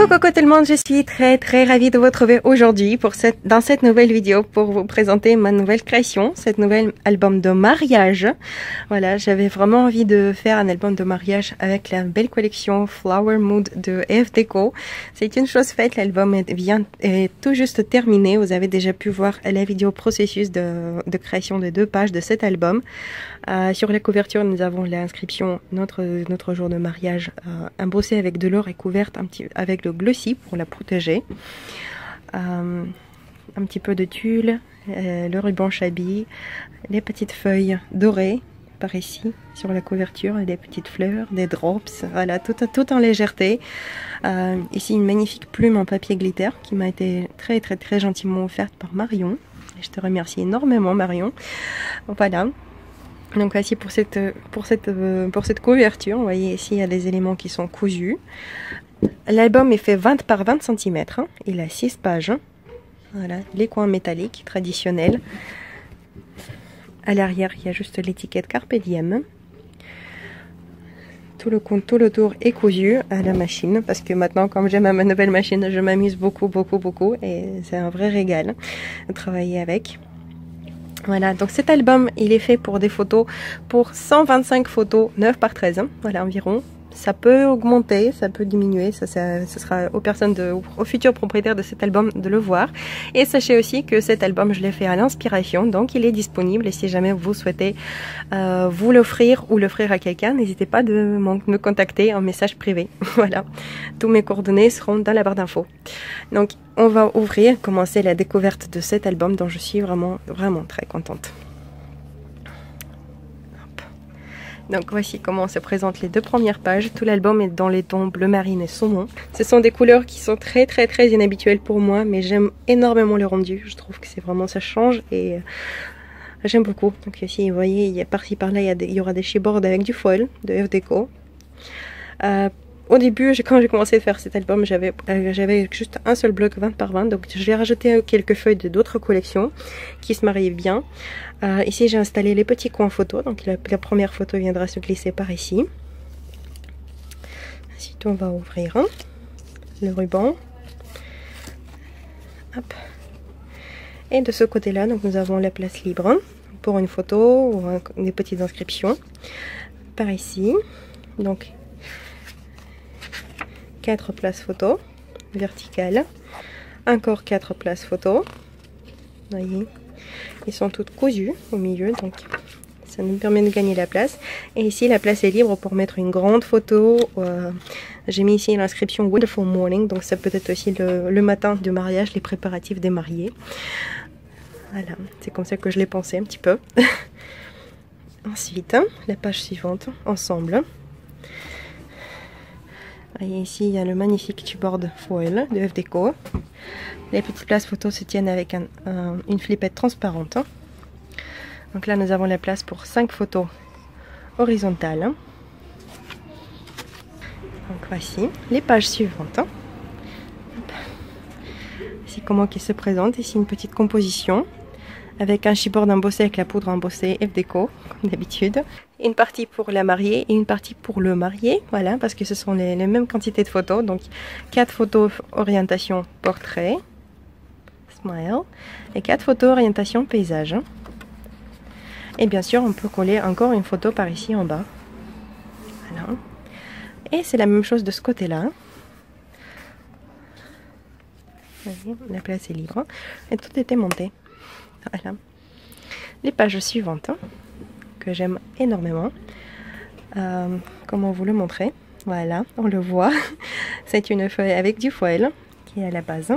Coucou tout le monde, je suis très ravie de vous retrouver aujourd'hui dans cette nouvelle vidéo pour vous présenter ma nouvelle création, cette nouvelle album de mariage. Voilà, j'avais vraiment envie de faire un album de mariage avec la belle collection Flower Mood de EF Deco. C'est une chose faite, l'album est tout juste terminé. Vous avez déjà pu voir la vidéo processus de création de 2 pages de cet album. Sur la couverture, nous avons l'inscription notre jour de mariage embossée avec de l'or et couverte avec le glossy pour la protéger. Un petit peu de tulle, le ruban shabby, les petites feuilles dorées par ici sur la couverture, et des petites fleurs, des drops, voilà, tout en légèreté. Ici une magnifique plume en papier glitter qui m'a été très gentiment offerte par Marion. Et je te remercie énormément Marion. Voilà. Donc voici pour cette couverture. Vous voyez ici il y a des éléments qui sont cousus. L'album est fait 20 par 20 cm. Hein. Il a 6 pages. Voilà, les coins métalliques traditionnels. À l'arrière, il y a juste l'étiquette Carpe Diem. Tout le tour est cousu à la machine parce que maintenant, comme j'ai ma nouvelle machine, je m'amuse beaucoup et c'est un vrai régal de travailler avec. Voilà, donc cet album, il est fait pour des photos, pour 125 photos 9 par 13, hein, voilà environ. Ça peut augmenter, ça peut diminuer, ce sera aux futurs propriétaires de cet album de le voir. Et sachez aussi que cet album, je l'ai fait à l'inspiration, donc il est disponible. Et si jamais vous souhaitez vous l'offrir ou l'offrir à quelqu'un, n'hésitez pas de me contacter en message privé. Voilà, tous mes coordonnées seront dans la barre d'infos. Donc on va commencer la découverte de cet album dont je suis vraiment très contente. Donc voici comment se présentent les 2 premières pages. Tout l'album est dans les tons bleu marine et saumon. Ce sont des couleurs qui sont très inhabituelles pour moi, mais j'aime énormément le rendu. Je trouve que c'est vraiment, ça change et j'aime beaucoup. Donc ici vous voyez, il y a par-ci par-là, il y aura des chipboards avec du foil de EF Deco. Au début, quand j'ai commencé à faire cet album, j'avais juste un seul bloc 20 par 20. Donc j'ai rajouté quelques feuilles d'autres collections qui se mariaient bien. Ici, j'ai installé les petits coins photo. Donc la première photo viendra se glisser par ici. Ensuite, on va ouvrir le ruban. Hop. Et de ce côté-là, donc nous avons la place libre pour une photo ou des petites inscriptions. Par ici. Donc 4 places photo verticales, encore 4 places photo. Vous voyez, ils sont toutes cousues au milieu, donc ça nous permet de gagner la place. Et ici la place est libre pour mettre une grande photo. J'ai mis ici l'inscription Wonderful Morning, donc ça peut être aussi le matin du mariage, les préparatifs des mariés. Voilà, c'est comme ça que je l'ai pensé un petit peu. Ensuite, la page suivante, ensemble. Et ici, il y a le magnifique chipboard foil de EF Deco. Les petites places photos se tiennent avec une flippette transparente. Donc là, nous avons la place pour 5 photos horizontales. Donc voici les pages suivantes. Ici, comment il se présente. Ici, une petite composition avec un chipboard embossé avec la poudre embossée EF Deco, comme d'habitude. Une partie pour la mariée et une partie pour le marié, voilà, parce que ce sont les mêmes quantités de photos. Donc 4 photos orientation portrait, smile, et 4 photos orientation paysage. Et bien sûr, on peut coller encore une photo par ici en bas. Voilà. Et c'est la même chose de ce côté-là. La place est libre et tout était monté. Voilà. Les pages suivantes que j'aime énormément. Comment vous le montrer? Voilà, on le voit. C'est une feuille avec du foil qui est à la base.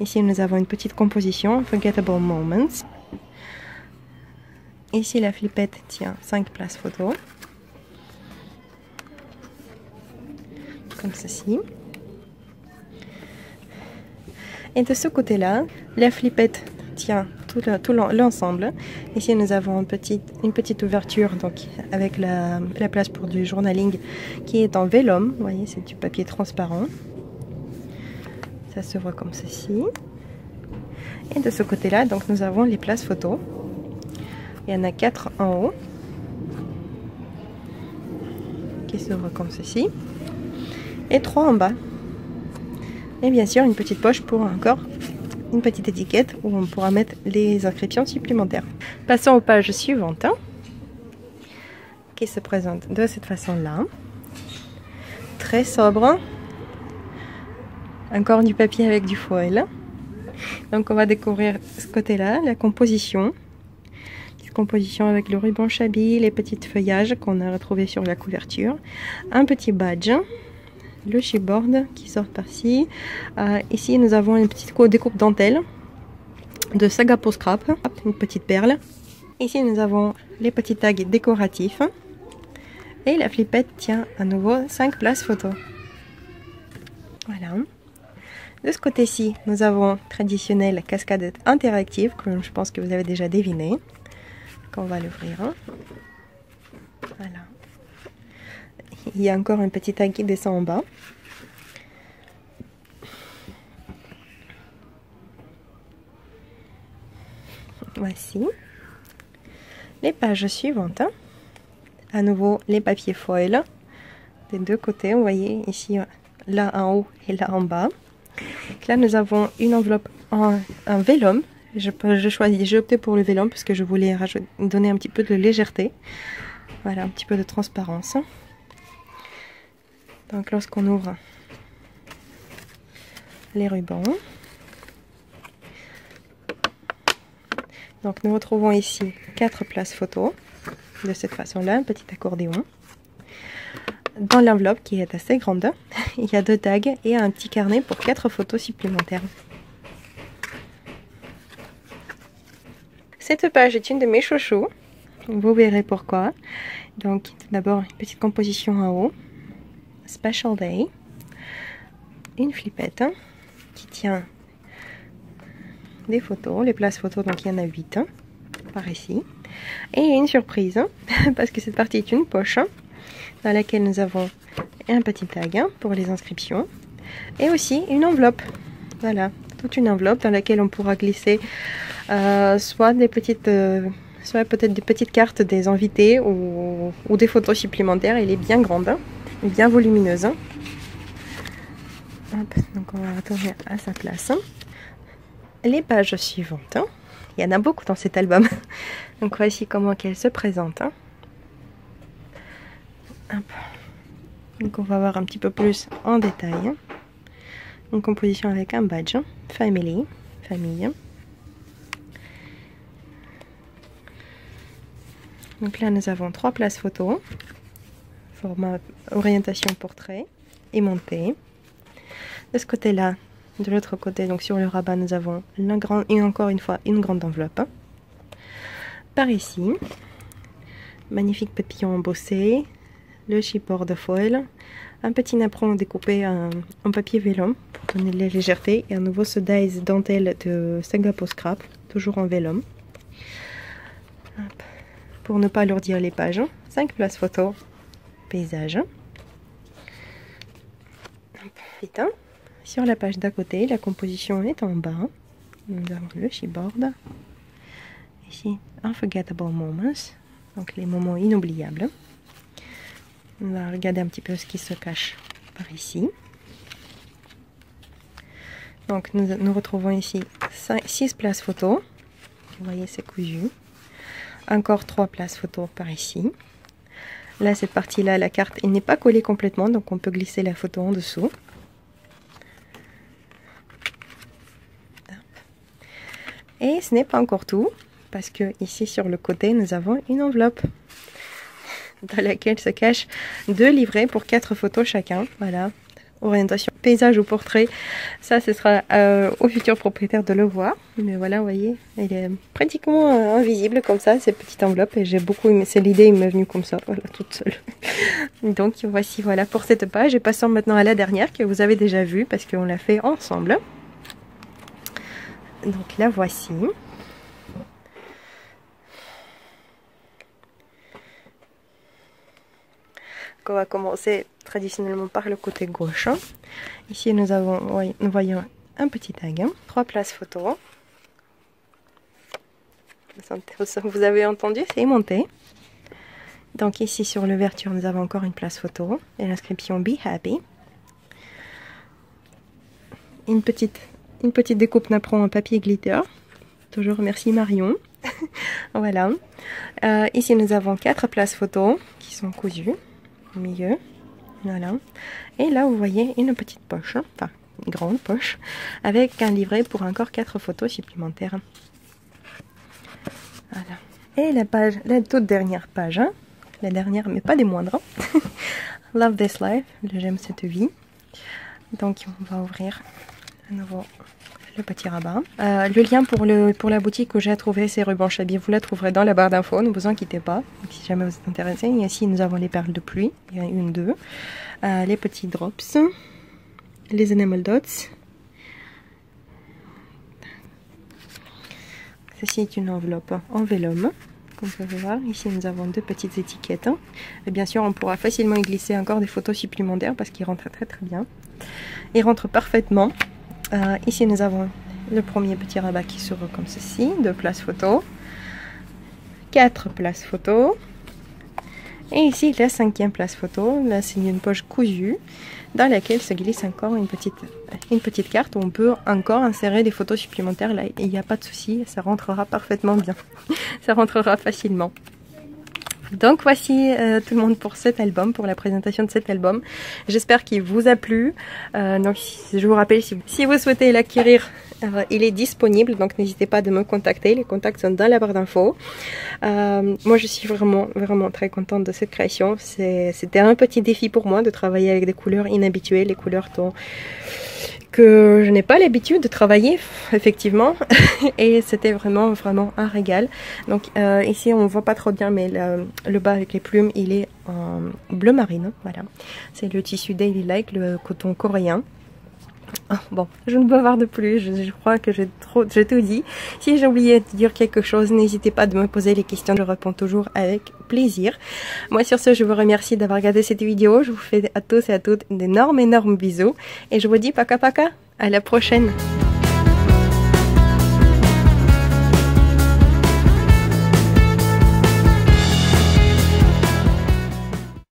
Ici, nous avons une petite composition, Forgettable Moments. Ici, la flippette tient 5 places photo. Comme ceci. Et de ce côté-là, la flippette tient tout l'ensemble. Ici nous avons une petite ouverture donc avec la place pour du journaling qui est en vélum. Vous voyez, c'est du papier transparent. Ça se voit comme ceci. Et de ce côté-là, donc nous avons les places photos. Il y en a 4 en haut qui se voient comme ceci et 3 en bas. Et bien sûr, une petite poche pour encore une petite étiquette où on pourra mettre les inscriptions supplémentaires. Passons aux pages suivantes, qui se présentent de cette façon-là. Très sobre. Encore du papier avec du foil. Donc on va découvrir ce côté-là, la composition. Composition avec le ruban Chabi, les petits feuillages qu'on a retrouvés sur la couverture. Un petit badge. Le chipboard qui sort par-ci. Ici nous avons une petite découpe dentelle de Saga Post Scrap, une petite perle. Ici nous avons les petits tags décoratifs. Et la flippette tient à nouveau 5 places photo. Voilà. De ce côté-ci, nous avons traditionnelle cascade interactive, comme je pense que vous avez déjà deviné. On va l'ouvrir. Voilà. Il y a encore un petit tag qui descend en bas. Voici les pages suivantes. À nouveau les papiers foil des deux côtés. Vous voyez ici, là en haut et là en bas. Là nous avons une enveloppe en vélum. J'ai opté pour le vélum parce que je voulais donner un petit peu de légèreté. Voilà, un petit peu de transparence. Donc lorsqu'on ouvre les rubans. Donc nous retrouvons ici 4 places photos. De cette façon-là, un petit accordéon. Dans l'enveloppe qui est assez grande, il y a 2 tags et un petit carnet pour 4 photos supplémentaires. Cette page est une de mes chouchous. Vous verrez pourquoi. Donc d'abord une petite composition en haut. Special Day. Une flippette qui tient des photos, les places photos, donc il y en a 8 par ici. Et une surprise, parce que cette partie est une poche dans laquelle nous avons un petit tag pour les inscriptions et aussi une enveloppe. Voilà, toute une enveloppe dans laquelle on pourra glisser soit peut-être des petites cartes des invités ou des photos supplémentaires. Elle est bien grande et bien volumineuse. Hop, donc on va retourner à sa place. Les pages suivantes. Il y en a beaucoup dans cet album. Donc voici comment qu'elle se présente. Hop. Donc on va voir un petit peu plus en détail. Une composition avec un badge. Family. Famille. Donc là nous avons 3 places photos. Format orientation portrait et montée. De ce côté-là, de l'autre côté, donc sur le rabat, nous avons encore une fois une grande enveloppe. Par ici, magnifique papillon embossé, le chipboard foil, un petit napperon découpé en papier vélum pour donner de la légèreté, et à nouveau ce dies dentelle de Saga Post Scrap, toujours en vélum. Pour ne pas alourdir les pages, 5 places photo, paysage. Vite, sur la page d'à côté, la composition est en bas. Nous avons le chipboard. Ici, Unforgettable Moments, donc les moments inoubliables. On va regarder un petit peu ce qui se cache par ici. Donc nous retrouvons ici 6 places photos. Vous voyez, c'est cousu. Encore 3 places photos par ici. Là, cette partie-là, la carte, elle n'est pas collée complètement, donc on peut glisser la photo en dessous. Et ce n'est pas encore tout, parce que ici sur le côté, nous avons une enveloppe dans laquelle se cachent 2 livrets pour 4 photos chacun. Voilà, orientation paysage ou portrait. Ça, ce sera au futur propriétaire de le voir. Mais voilà, vous voyez, elle est pratiquement invisible comme ça, cette petite enveloppe. Et j'ai beaucoup aimé, c'est l'idée, il m'est venue comme ça, voilà, toute seule. Donc voici, voilà pour cette page. Et passons maintenant à la dernière que vous avez déjà vue, parce qu'on l'a fait ensemble. Donc la voici. On va commencer traditionnellement par le côté gauche. Ici nous voyons un petit tag, 3 places photo. Vous avez entendu, c'est aimanté. Donc ici sur l'ouverture nous avons encore une place photo et l'inscription Be Happy. une petite découpe napperon en papier glitter. Toujours merci Marion. Voilà. Ici nous avons 4 places photos qui sont cousues au milieu. Voilà. Et là vous voyez une petite poche, enfin une grande poche, avec un livret pour encore 4 photos supplémentaires. Voilà. Et la toute dernière page, hein, la dernière mais pas des moindres. Love this life, j'aime cette vie. Donc on va ouvrir à nouveau le petit rabat. Le lien pour la boutique où j'ai trouvé ces rubans Chabi, vous la trouverez dans la barre d'infos, ne vous inquiétez pas. Donc, si jamais vous êtes intéressé. Et ici nous avons les perles de pluie, il y a une, deux, les petits drops, les enamel dots. Ceci est une enveloppe en vélum. Comme vous pouvez voir, ici nous avons 2 petites étiquettes. Et bien sûr, on pourra facilement y glisser encore des photos supplémentaires parce qu'ils rentrent très bien. Ils rentrent parfaitement. Ici nous avons le premier petit rabat qui s'ouvre comme ceci, 2 places photo, 4 places photo, et ici la 5e place photo. Là c'est une poche cousue dans laquelle se glisse encore une petite carte où on peut encore insérer des photos supplémentaires. Là il n'y a pas de souci, ça rentrera parfaitement bien, ça rentrera facilement. Donc voici tout le monde pour cet album, pour la présentation de cet album. J'espère qu'il vous a plu. Donc je vous rappelle, si vous souhaitez l'acquérir, il est disponible, donc n'hésitez pas de me contacter. Les contacts sont dans la barre d'infos. Moi je suis vraiment très contente de cette création. C'était un petit défi pour moi de travailler avec des couleurs inhabituelles, les couleurs que je n'ai pas l'habitude de travailler effectivement, et c'était vraiment un régal. Donc ici on voit pas trop bien, mais le bas avec les plumes il est en bleu marine. Voilà, c'est le tissu Daily Like, le coton coréen. Bon, je ne bavarde plus, je crois que j'ai tout dit. Si j'ai oublié de dire quelque chose, n'hésitez pas à me poser les questions, je réponds toujours avec plaisir. Moi sur ce, je vous remercie d'avoir regardé cette vidéo, je vous fais à tous et à toutes d'énormes bisous, et je vous dis paka paka, à la prochaine.